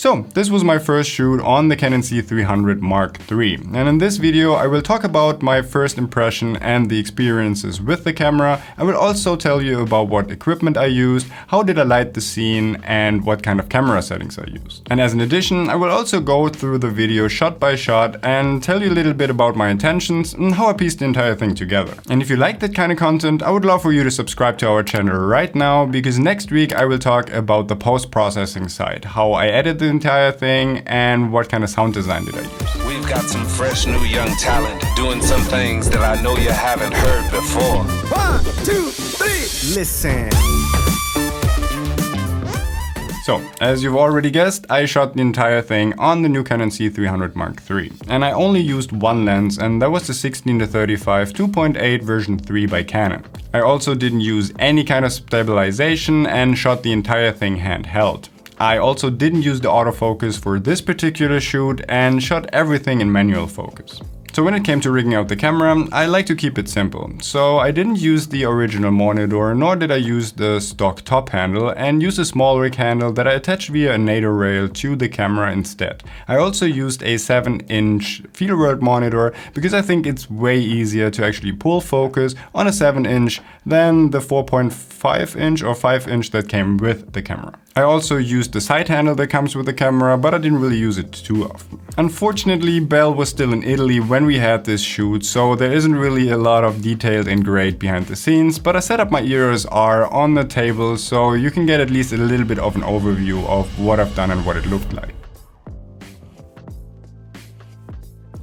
So this was my first shoot on the Canon C300 Mark III. And in this video I will talk about my first impression and the experiences with the camera. I will also tell you about what equipment I used, how did I light the scene, and what kind of camera settings I used. And as an addition, I will also go through the video shot by shot and tell you a little bit about my intentions and how I pieced the entire thing together. And if you like that kind of content, I would love for you to subscribe to our channel right now, because next week I will talk about the post-processing side, how I edit the entire thing and what kind of sound design did I use. We've got some fresh new young talent doing some things that I know you haven't heard before. 1, 2, 3, listen. So, as you've already guessed, I shot the entire thing on the new Canon C300 Mark III. And I only used one lens, and that was the 16-35 2.8 version 3 by Canon. I also didn't use any kind of stabilization and shot the entire thing handheld. I also didn't use the autofocus for this particular shoot and shot everything in manual focus. So when it came to rigging out the camera, I like to keep it simple. So I didn't use the original monitor, nor did I use the stock top handle, and used a small rig handle that I attached via a NATO rail to the camera instead. I also used a 7-inch field world monitor because I think it's way easier to actually pull focus on a 7-inch than the 4.5-inch or 5-inch that came with the camera. I also used the side handle that comes with the camera, but I didn't really use it too often. Unfortunately, Bell was still in Italy when we had this shoot, so there isn't really a lot of detail and grade behind the scenes, but I set up my EOS-R on the table so you can get at least a little bit of an overview of what I've done and what it looked like.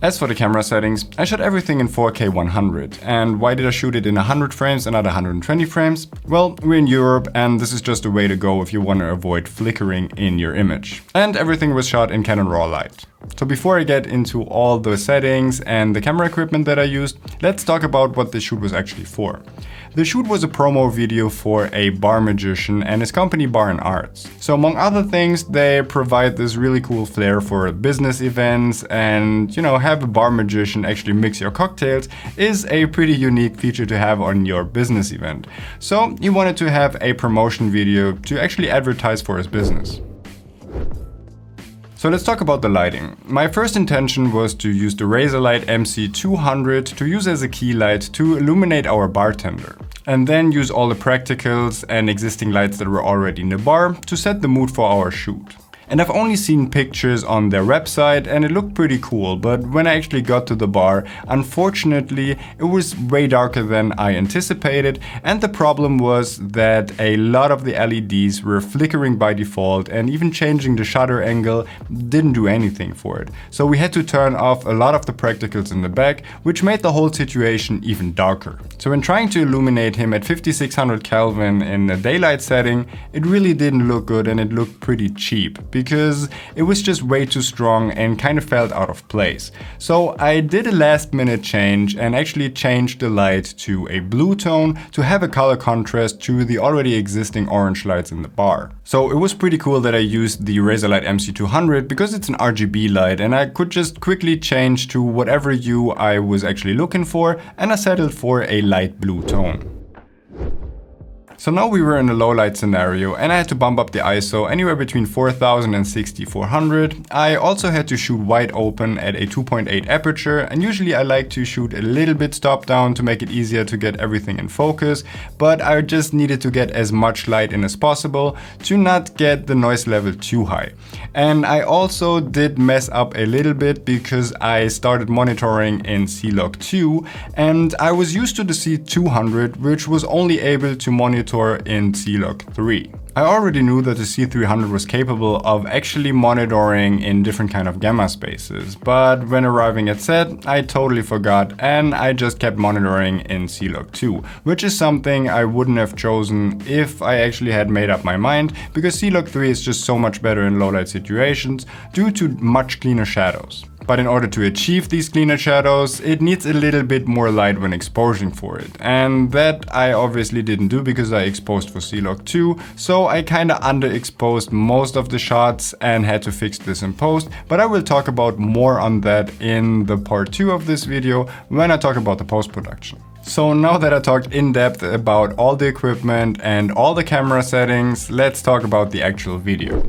As for the camera settings, I shot everything in 4K 100. And why did I shoot it in 100 frames and not 120 frames? Well, we're in Europe and this is just a way to go if you want to avoid flickering in your image. And everything was shot in Canon RAW light. So before I get into all the settings and the camera equipment that I used, let's talk about what the shoot was actually for. The shoot was a promo video for a bar magician and his company Bar & Arts. So among other things, they provide this really cool flair for business events, and have a bar magician actually mix your cocktails is a pretty unique feature to have on your business event. So he wanted to have a promotion video to actually advertise for his business. So let's talk about the lighting. My first intention was to use the Razorlight MC200 to use as a key light to illuminate our bartender. And then use all the practicals and existing lights that were already in the bar to set the mood for our shoot. And I've only seen pictures on their website and it looked pretty cool, but when I actually got to the bar, unfortunately it was way darker than I anticipated, and the problem was that a lot of the LEDs were flickering by default, and even changing the shutter angle didn't do anything for it. So we had to turn off a lot of the practicals in the back, which made the whole situation even darker. So when trying to illuminate him at 5600 Kelvin in a daylight setting, it really didn't look good and it looked pretty cheap, because it was just way too strong and kind of felt out of place. So I did a last minute change and actually changed the light to a blue tone to have a color contrast to the already existing orange lights in the bar. So it was pretty cool that I used the Razorlight MC200 because it's an RGB light and I could just quickly change to whatever hue I was actually looking for, and I settled for a light blue tone. So now we were in a low light scenario and I had to bump up the ISO anywhere between 4000 and 6400. I also had to shoot wide open at a 2.8 aperture, and usually I like to shoot a little bit stop down to make it easier to get everything in focus, but I just needed to get as much light in as possible to not get the noise level too high. And I also did mess up a little bit because I started monitoring in C-Log 2 and I was used to the C200, which was only able to monitor in C-Log 3. I already knew that the C300 was capable of actually monitoring in different kind of gamma spaces, but when arriving at set, I totally forgot and I just kept monitoring in C-Log 2, which is something I wouldn't have chosen if I actually had made up my mind, because C-Log 3 is just so much better in low light situations due to much cleaner shadows. But in order to achieve these cleaner shadows, it needs a little bit more light when exposing for it. And that I obviously didn't do because I exposed for C-Log 2, so I kinda underexposed most of the shots and had to fix this in post. But I will talk about more on that in the part 2 of this video when I talk about the post-production. So now that I talked in depth about all the equipment and all the camera settings, let's talk about the actual video.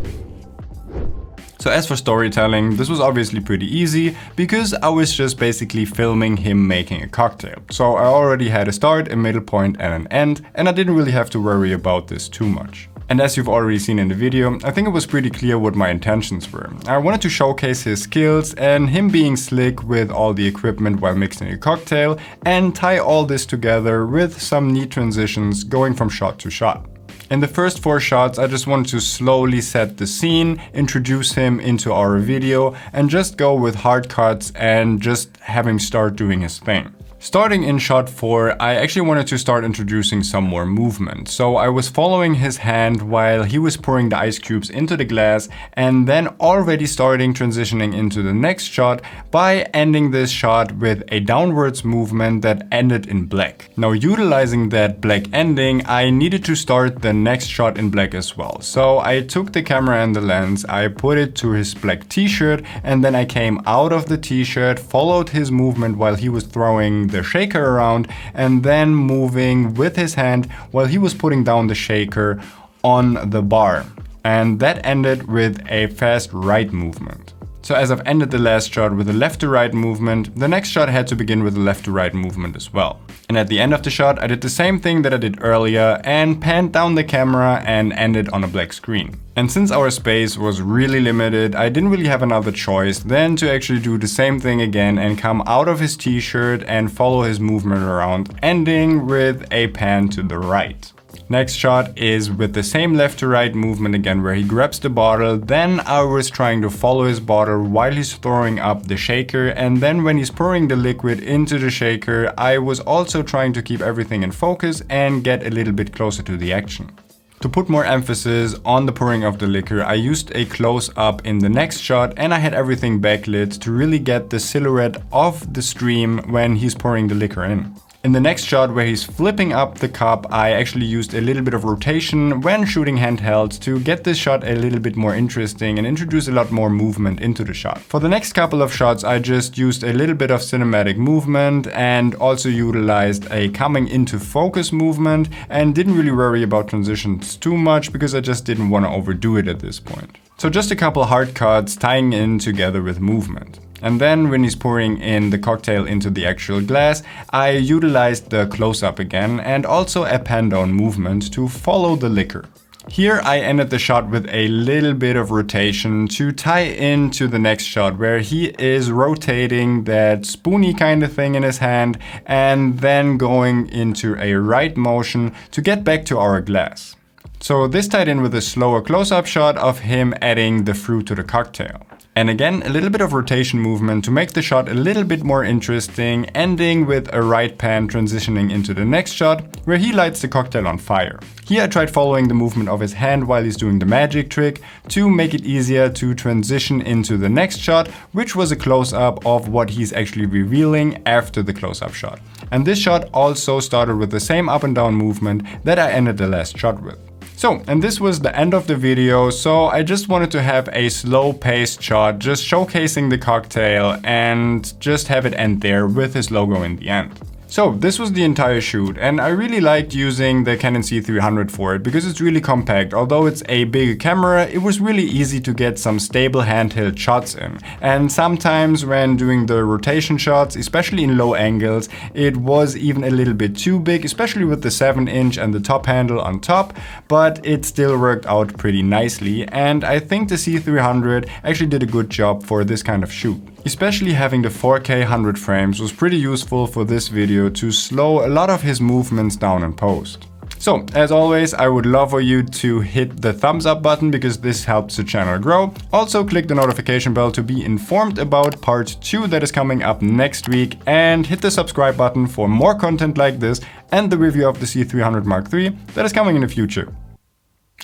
So as for storytelling, this was obviously pretty easy because I was just basically filming him making a cocktail. So I already had a start, a middle point and an end, and I didn't really have to worry about this too much. And as you've already seen in the video, I think it was pretty clear what my intentions were. I wanted to showcase his skills and him being slick with all the equipment while mixing a cocktail, and tie all this together with some neat transitions going from shot to shot. In the first 4 shots, I just wanted to slowly set the scene, introduce him into our video, and just go with hard cuts and just have him start doing his thing. Starting in shot 4, I actually wanted to start introducing some more movement. So I was following his hand while he was pouring the ice cubes into the glass, and then already starting transitioning into the next shot by ending this shot with a downwards movement that ended in black. Now, utilizing that black ending, I needed to start the next shot in black as well. So I took the camera and the lens, I put it to his black t-shirt, and then I came out of the t-shirt, followed his movement while he was throwing the shaker around, and then moving with his hand while he was putting down the shaker on the bar. And that ended with a fast right movement. So as I've ended the last shot with a left to right movement, the next shot had to begin with a left to right movement as well. And at the end of the shot, I did the same thing that I did earlier and panned down the camera and ended on a black screen. And since our space was really limited, I didn't really have another choice than to actually do the same thing again and come out of his t-shirt and follow his movement around, ending with a pan to the right. Next shot is with the same left to right movement again, where he grabs the bottle. Then I was trying to follow his bottle while he's throwing up the shaker, and then when he's pouring the liquid into the shaker, I was also trying to keep everything in focus and get a little bit closer to the action. To put more emphasis on the pouring of the liquor, I used a close-up in the next shot, and I had everything backlit to really get the silhouette of the stream when he's pouring the liquor in. In the next shot where he's flipping up the cup, I actually used a little bit of rotation when shooting handheld to get this shot a little bit more interesting and introduce a lot more movement into the shot. For the next couple of shots, I just used a little bit of cinematic movement and also utilized a coming into focus movement, and didn't really worry about transitions too much because I just didn't want to overdo it at this point. So just a couple hard cuts tying in together with movement. And then when he's pouring in the cocktail into the actual glass, I utilized the close-up again and also a pan-down movement to follow the liquor. Here I ended the shot with a little bit of rotation to tie into the next shot where he is rotating that spoony kind of thing in his hand and then going into a right motion to get back to our glass. So this tied in with a slower close-up shot of him adding the fruit to the cocktail. And again, a little bit of rotation movement to make the shot a little bit more interesting, ending with a right pan transitioning into the next shot where he lights the cocktail on fire. Here I tried following the movement of his hand while he's doing the magic trick to make it easier to transition into the next shot, which was a close-up of what he's actually revealing after the close-up shot. And this shot also started with the same up and down movement that I ended the last shot with. So, and this was the end of the video, so I just wanted to have a slow-paced shot just showcasing the cocktail and just have it end there with his logo in the end. So this was the entire shoot, and I really liked using the Canon C300 for it because it's really compact. Although it's a bigger camera, it was really easy to get some stable handheld shots in. And sometimes when doing the rotation shots, especially in low angles, it was even a little bit too big, especially with the 7-inch and the top handle on top, but it still worked out pretty nicely. And I think the C300 actually did a good job for this kind of shoot. Especially having the 4K 100 frames was pretty useful for this video to slow a lot of his movements down in post. So, as always, I would love for you to hit the thumbs up button because this helps the channel grow. Also, click the notification bell to be informed about part 2 that is coming up next week, and hit the subscribe button for more content like this and the review of the C300 Mark III that is coming in the future.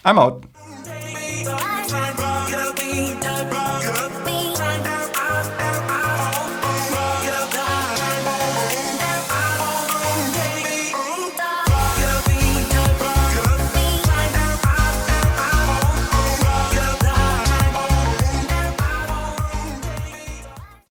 I'm out.